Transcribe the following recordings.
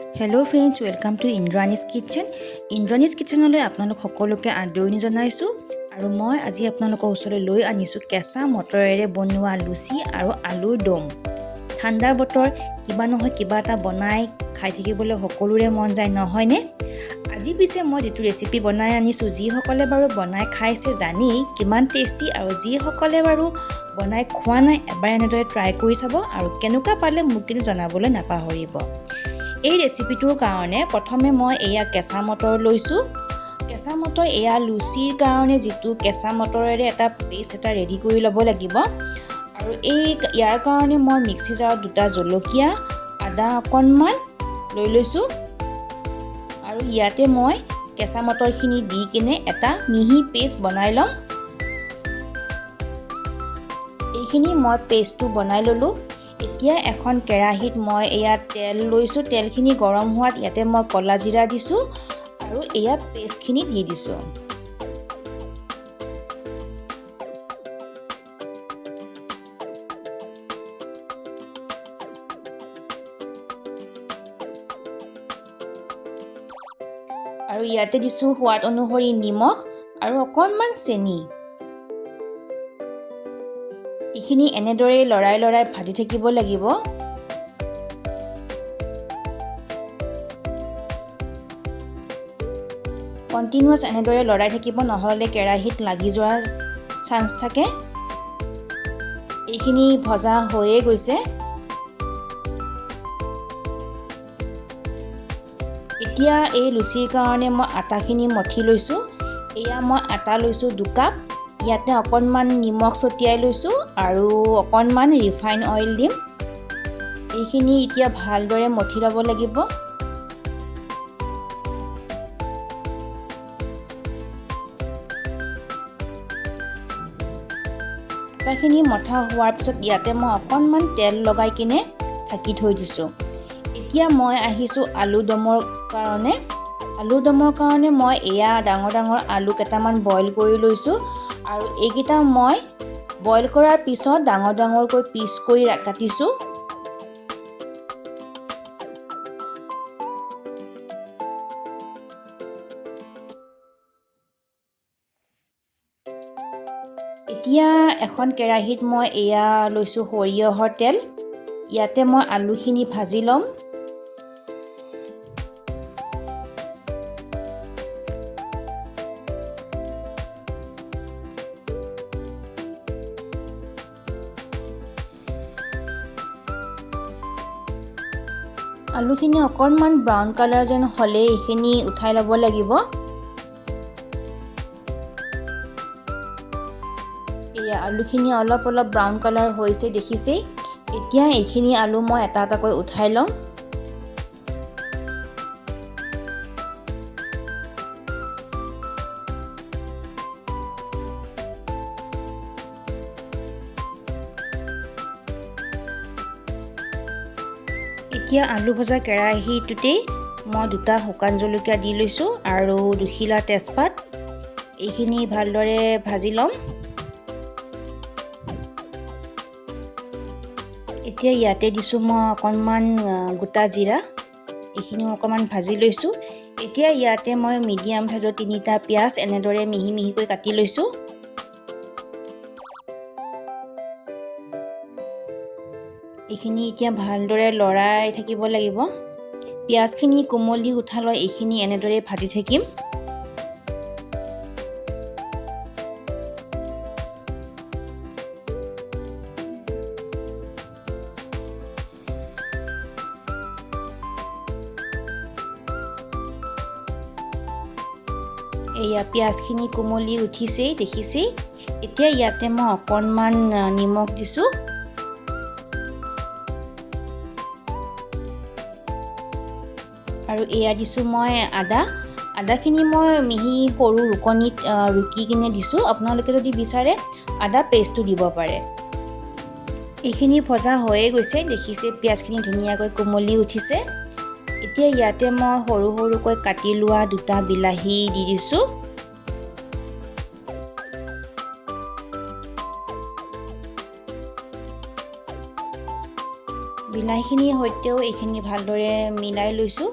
Hello' friends, welcome to Indrani's kitchen. ইন্দ্ৰাণীজ কিটচেনলৈ আপোনালোক সকলোকে আদৰণি জনাইছোঁ। আৰু মই আজি আপোনালোকৰ ওচৰলৈ লৈ আনিছোঁ কেঁচা মটৰেৰে বনোৱা লুচি আৰু আলুৰ দম। ঠাণ্ডাৰ বতৰ, কিবা নহয় কিবা এটা বনাই খাই থাকিবলৈ সকলোৰে মন যায়, নহয়নে? আজি পিছে মই যিটো ৰেচিপি বনাই আনিছোঁ, যিসকলে বাৰু বনাই খাইছে জানেই কিমান টেষ্টি, আৰু যিসকলে বাৰু বনাই খোৱা নাই এবাৰ এনেদৰে ট্ৰাই কৰি চাব আৰু কেনেকুৱা পালে মোক কিন্তু জনাবলৈ নাপাহৰিব। এই ৰেচিপিটোৰ কাৰণে প্ৰথমে মই এয়া কেঁচা মটৰ লৈছোঁ। কেঁচা মটৰ এয়া লুচিৰ কাৰণে যিটো কেঁচা মটৰেৰে এটা পেষ্ট এটা ৰেডি কৰি ল'ব লাগিব। আৰু ইয়াৰ কাৰণে মই মিক্সি জাৰত দুটা জলকীয়া, আদা অকণমান লৈ লৈছোঁ। আৰু ইয়াতে মই কেঁচা মটৰখিনি দি কিনে এটা মিহি পেষ্ট বনাই ল'ম। এইখিনি মই পেষ্টটো বনাই ল'লোঁ। এতিয়া এখন কেৰাহীত মই এয়া তেল লৈছোঁ। তেলখিনি গৰম হোৱাত ইয়াতে মই ক'লা জিৰা দিছোঁ আৰু এয়া পেষ্টখিনি দি দিছোঁ। আৰু ইয়াতে দিছোঁ সোৱাদ অনুসৰি নিমখ আৰু অকণমান চেনি। এইখিনি এনেদৰে লৰাই লৰাই ভাজি থাকিব লাগিব। কণ্টিনিউৱাছ এনেদৰে লৰাই থাকিব, নহ'লে কেৰাহীত লাগি যোৱাৰ চান্স থাকে। এইখিনি ভজা হৈয়ে গৈছে। এতিয়া এই লুচিৰ কাৰণে মই আটাখিনি মঠি লৈছোঁ। এয়া মই আটা লৈছোঁ 2 কাপ। ইয়াতে অকণমান নিমখ ছটিয়াই লৈছোঁ আৰু অকণমান ৰিফাইন অইল দিম। এইখিনি এতিয়া ভালদৰে মঠি ল'ব লাগিব। আটাখিনি মঠা হোৱাৰ পিছত ইয়াতে মই অকণমান তেল লগাই কিনে ঢাকি থৈ দিছোঁ। এতিয়া মই আহিছোঁ আলু দমৰ কাৰণে। আলু দমৰ কাৰণে মই এয়া ডাঙৰ ডাঙৰ আলু কেইটামান বইল কৰি লৈছোঁ। আৰু এইকেইটা মই বইল কৰাৰ পিছত ডাঙৰ ডাঙৰকৈ পিচ কৰি কাটিছোঁ। এতিয়া এখন কেৰাহীত মই এয়া লৈছোঁ সৰিয়হৰ তেল। ইয়াতে মই আলুখিনি ভাজি ল'ম। আলুখিনি অকণমান ব্ৰাউন কালাৰ যেন হ'লে এইখিনি উঠাই ল'ব লাগিব। এয়া আলুখিনি অলপ অলপ ব্ৰাউন কালাৰ হৈছে, দেখিছেই। এতিয়া এইখিনি আলু মই এটা এটাকৈ উঠাই ল'ম। এতিয়া আলু ভজা কেৰাহীটোতেই মই 2টা শুকান জলকীয়া দি লৈছোঁ আৰু 2 খিলা তেজপাত। এইখিনি ভালদৰে ভাজি ল'ম। এতিয়া ইয়াতে দিছোঁ মই অকণমান গোটা জিৰা। এইখিনিও অকণমান ভাজি লৈছোঁ। এতিয়া ইয়াতে মই মিডিয়াম সাইজৰ 3টা পিঁয়াজ এনেদৰে মিহি মিহিকৈ কাটি লৈছোঁ। এইখিনি এতিয়া ভালদৰে লৰাই থাকিব লাগিব। পিঁয়াজখিনি কোমলি উঠালৈ এইখিনি এনেদৰে ভাজি থাকিম। এয়া পিঁয়াজখিনি কোমলি উঠিছেই, দেখিছেই। এতিয়া ইয়াতে মই অকণমান নিমখ দিছোঁ। আৰু এয়া দিছোঁ মই আদাখিনি মই মিহি সৰু ৰুকনিত ৰুকি কিনে দিছোঁ। আপোনালোকে যদি বিচাৰে আদা পেষ্টটো দিব পাৰে। এইখিনি ভজা হৈয়ে গৈছে, দেখিছে পিঁয়াজখিনি ধুনীয়াকৈ কোমলি উঠিছে। এতিয়া ইয়াতে মই সৰু সৰুকৈ কাটি লোৱা 2টা বিলাহী দি দিছোঁ। বিলাহীখিনিৰ সৈতেও এইখিনি ভালদৰে মিলাই লৈছোঁ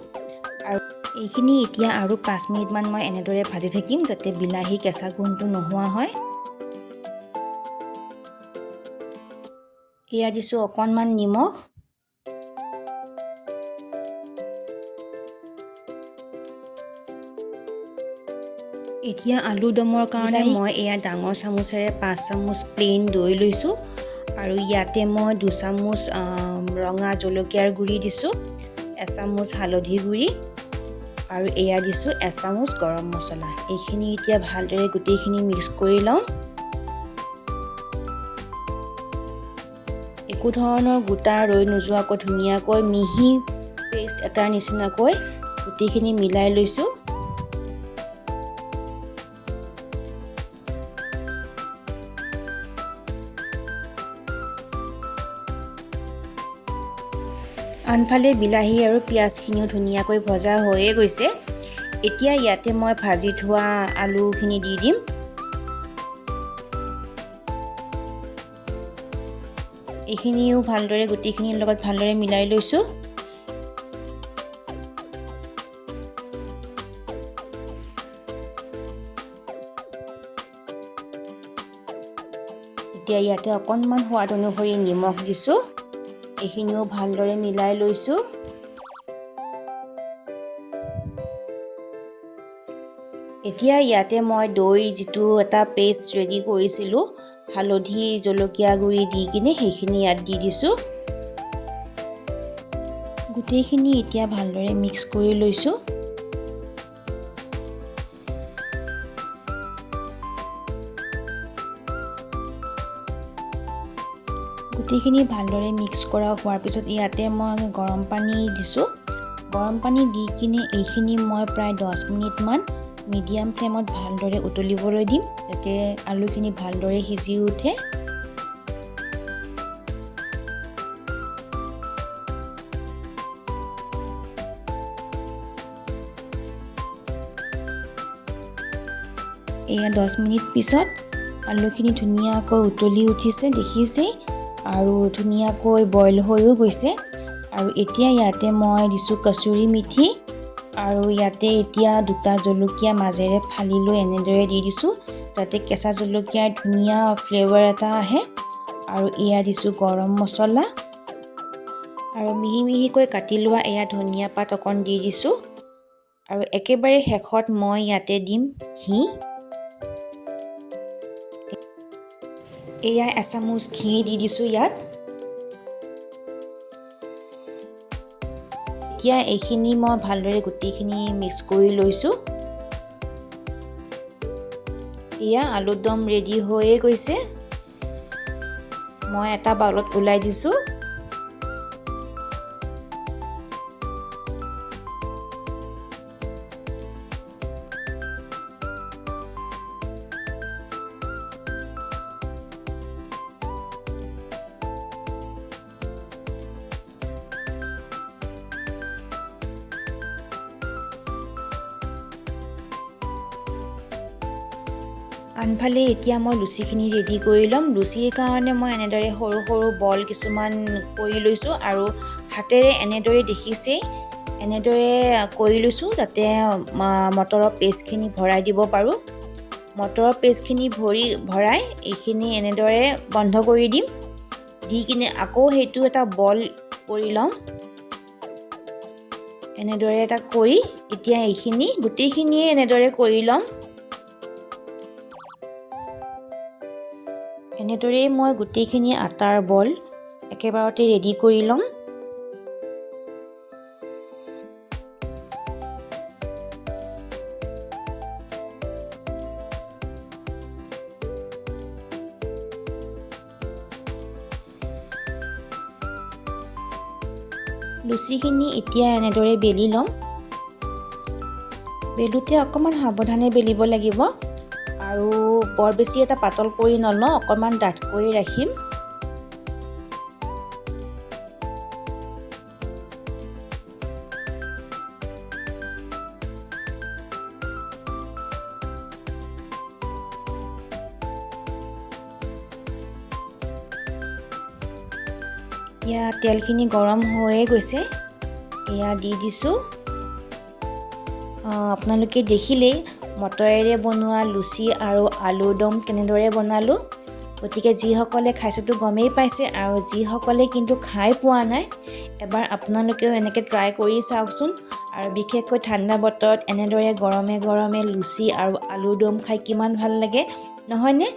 আৰু এইখিনি এতিয়া আৰু 5 মিনিটমান মই এনেদৰে ভাজি থাকিম যাতে বিলাহী কেঁচা গোন্ধটো নোহোৱা হয়। এয়া দিছোঁ অকণমান নিমখ, এতিয়া আলু দমৰ কাৰণে মই এয়া ডাঙৰ চামুচেৰে 5 চামুচ প্লেইন দৈ লৈছোঁ আৰু ইয়াতে মই 2 চামুচ ৰঙা জলকীয়াৰ গুড়ি দিছোঁ, 1 চামুচ হালধি গুড়ি আৰু এয়া দিছোঁ 1 চামুচ গৰম মছলা। এইখিনি এতিয়া ভালদৰে গোটেইখিনি মিক্স কৰি লওঁ। একো ধৰণৰ গোটা ৰৈ নোযোৱাকৈ ধুনীয়াকৈ মিহি পেষ্ট এটাৰ নিচিনাকৈ গোটেইখিনি মিলাই লৈছোঁ। আনফালে বিলাহী আৰু পিঁয়াজখিনিও ধুনীয়াকৈ ভজা হৈয়ে গৈছে। এতিয়া ইয়াতে মই ভাজি থোৱা আলুখিনি দি দিম। এইখিনিও ভালদৰে গোটেইখিনিৰ লগত ভালদৰে মিলাই লৈছোঁ। এতিয়া ইয়াতে অকণমান সোৱাদ অনুসৰি নিমখ দিছোঁ। এইখিনিও ভালদৰে মিলাই লৈছোঁ। এতিয়া ইয়াতে মই দৈ যিটো এটা পেষ্ট ৰেডি কৰিছিলোঁ হালধি জলকীয়া গুড়ি দি কিনে সেইখিনি ইয়াত দি দিছোঁ। গোটেইখিনি এতিয়া ভালদৰে মিক্স কৰি লৈছোঁ। গোটেইখিনি ভালদৰে মিক্স কৰা হোৱাৰ পিছত ইয়াতে মই গৰম পানী দিছোঁ। গৰম পানী দি কিনে এইখিনি মই প্ৰায় 10 মিনিটমান মিডিয়াম ফ্লেমত ভালদৰে উতলিবলৈ দিম যাতে আলুখিনি ভালদৰে সিজি উঠে। এয়া 10 মিনিট পিছত আলুখিনি ধুনীয়াকৈ উতলি উঠিছে দেখিছেই আৰু ধুনীয়াকৈ বইল হৈও গৈছে। আৰু এতিয়া ইয়াতে মই দিছোঁ কচুৰি মেথি আৰু ইয়াতে এতিয়া 2টা জলকীয়া মাজেৰে ফালি লৈ এনেদৰে দি দিছোঁ যাতে কেঁচা জলকীয়াৰ ধুনীয়া ফ্লেভাৰ এটা আহে। আৰু এয়া দিছোঁ গৰম মছলা আৰু মিহি মিহিকৈ কাটি লোৱা এয়া ধনিয়া পাত অকণ দি দিছোঁ। আৰু একেবাৰে শেষত মই ইয়াতে দিম ঘি। এয়া 1 চামুচ ঘি দি দিছোঁ ইয়াত। এতিয়া এইখিনি মই ভালদৰে গোটেইখিনি মিক্স কৰি লৈছোঁ। এয়া আলু দম ৰেডি হৈয়ে গৈছে। মই এটা বাউলত ওলাই দিছোঁ। আনফালে এতিয়া মই লুচিখিনি ৰেডি কৰি ল'ম। লুচিৰ কাৰণে মই এনেদৰে সৰু সৰু বল কিছুমান কৰি লৈছোঁ আৰু হাতেৰে এনেদৰে দেখিছেই এনেদৰে কৰি লৈছোঁ যাতে মটৰৰ পেষ্টখিনি ভৰাই দিব পাৰোঁ। মটৰৰ পেষ্টখিনি ভৰাই এইখিনি এনেদৰে বন্ধ কৰি দিম। দি কিনে আকৌ সেইটো এটা বল কৰি লওঁ। এনেদৰে এটা কৰি এতিয়া এইখিনি গোটেইখিনিয়ে এনেদৰে কৰি ল'ম। এনেদৰেই মই গোটেইখিনি আটাৰ বল একেবাৰতে ৰেডি কৰি ল'ম। লুচিখিনি এতিয়া এনেদৰে বেলি ল'ম। বেলোতে অকণমান সাৱধানে বেলিব লাগিব আৰু বৰ বেছি এটা পাতল কৰি নলওঁ, অকণমান ডাঠ কৰি ৰাখিম। এতিয়া তেলখিনি গৰম হৈয়ে গৈছে, এয়া দি দিছোঁ। আপোনালোকে দেখিলেই মটৰেৰে বনোৱা লুচি আৰু আলুৰ দম কেনেদৰে বনালোঁ। গতিকে যিসকলে খাইছেতো গমেই পাইছে, আৰু যিসকলে কিন্তু খাই পোৱা নাই এবাৰ আপোনালোকেও এনেকৈ ট্ৰাই কৰি চাওকচোন। আৰু বিশেষকৈ ঠাণ্ডা বতৰত এনেদৰে গৰমে গৰমে লুচি আৰু আলুৰ দম খাই কিমান ভাল লাগে নহয়নে?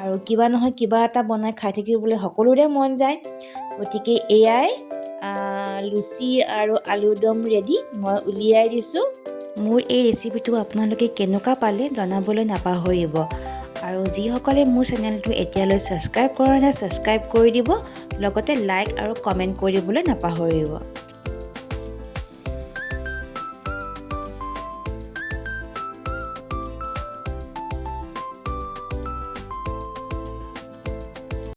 আৰু কিবা নহয় কিবা এটা বনাই খাই থাকিবলৈ সকলোৰে মন যায়। গতিকে এয়াই লুচি আৰু আলুৰ দম ৰেডি, মই উলিয়াই দিছোঁ। মোৰ এই ৰেচিপিটো আপোনালোকে কেনেকুৱা পালে জনাবলৈ নাপাহৰিব। আৰু যিসকলে মোৰ চেনেলটো এতিয়ালৈ ছাবস্ক্ৰাইব কৰা নাই ছাবস্ক্ৰাইব কৰি দিব, লগতে লাইক আৰু কমেণ্ট কৰি দিবলৈ নাপাহৰিব।